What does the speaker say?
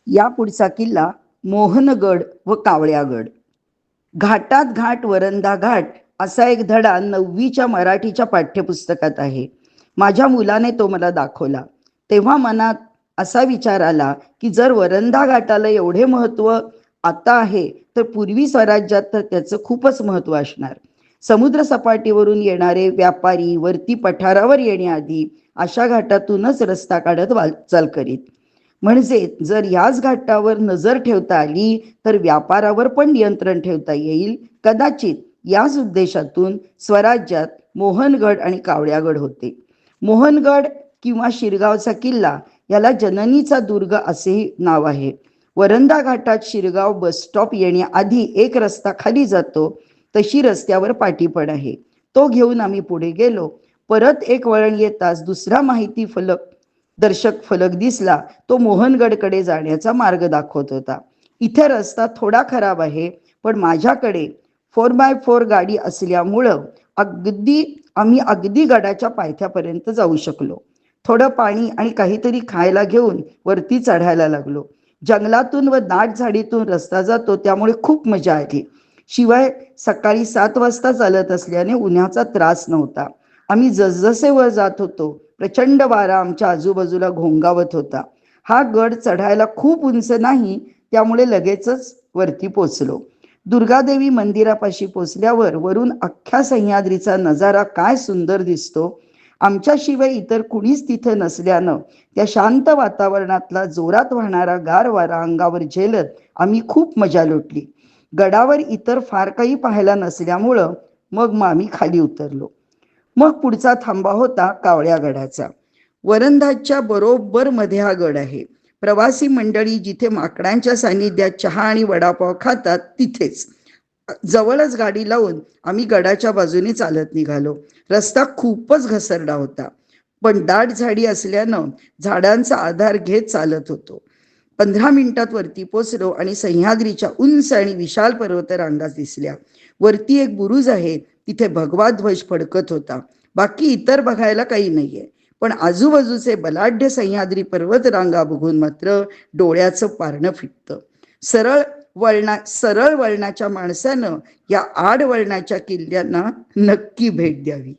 या पुढचा किल्ला मोहनगड व कावळ्यागड. घाटात घाट वरंधा घाट असा एक धडा 9वीच्या मराठीच्या पाठ्यपुस्तकात आहे. माझ्या मुलाने तो मला दाखवला. तेव्हा मनात असा विचार आला की जर वरंधा घाटाला एवढे महत्व आता आहे तर पूर्वी स्वराज्यात तर त्याचं खूपच महत्व असणार. समुद्र सपाटीवरून येणारे व्यापारी वरती पठारावर येण्याआधी अशा घाटातूनच रस्ता काढत वाटचाल करीत. म्हणजे जर याच घाटावर नजर ठेवता आली तर व्यापारावर पण नियंत्रण ठेवता येईल. कदाचित याच उद्देशातून स्वराज्यात मोहनगड आणि कावळ्यागड होते. मोहनगड किंवा शिरगावचा किल्ला याला जननीचा दुर्ग असेही नाव आहे. वरंधा घाटात शिरगाव बस स्टॉप येण्याआधी एक रस्ता खाली जातो, तशी रस्त्यावर पाटी पण आहे. तो घेऊन आम्ही पुढे गेलो. परत एक वळण येताच दुसरा माहिती फलक दर्शक फलक दिसला. तो मोहनगडकडे जाण्याचा मार्ग दाखवत होता. इथे रस्ता थोडा खराब आहे, पण माझ्याकडे 4x4 गाडी असल्यामुळं आम्ही अगदी गडाच्या पायथ्यापर्यंत जाऊ शकलो. थोडं पाणी आणि काहीतरी खायला घेऊन वरती चढायला लागलो. जंगलातून व दाट झाडीतून रस्ता जातो, त्यामुळे खूप मजा आली. शिवाय सकाळी 7 वाजता चालत असल्याने उन्हाचा त्रास नव्हता. आम्ही जसजसे वर जात होतो प्रचंड वारा आमच्या आजूबाजूला घोंगावत होता. हा गड चढायला खूप उंच नाही, त्यामुळे लगेचच वरती पोचलो. दुर्गादेवी मंदिरापाशी पोचल्यावर वरून अख्ख्या सह्याद्रीचा नजारा काय सुंदर दिसतो. आमच्याशिवाय इतर कुणीच तिथे नसल्यानं त्या शांत वातावरणातला जोरात वाहणारा गार वारा अंगावर झेलत आम्ही खूप मजा लुटली. गडावर इतर फार काही पाहायला नसल्यामुळं मग आम्ही खाली उतरलो. मग पुढचा थांबा होता कावळ्यागडाचा. वरंधाच्या बरोबर मध्ये हा गड आहे. प्रवासी मंडळी जिथे माकडांच्या सानिध्यात चहा आणि वडापाव खातात तिथेच. जवळच गाडी लावून आम्ही गडाच्या बाजूने चालत निघालो. रस्ता खूपच घसरडा होता, पण दाट झाडी असल्यानं झाडांचा आधार घेत चालत होतो. 15 मिनिटात वरती पोचलो आणि सह्याद्रीच्या उंच आणि विशाल पर्वतरांगा दिसल्या. वरती एक बुरुज आहे, तिथे भगवा ध्वज फडकत होता. बाकी इतर बघायला काही नाहीये, पण आजूबाजूचे बलाढ्य सह्याद्री पर्वतरांगा बघून मात्र डोळ्याचं पारणं फिटतं. सरळ वळणाच्या माणसानं या आड वळणाच्या किल्ल्यांना नक्की भेट द्यावी.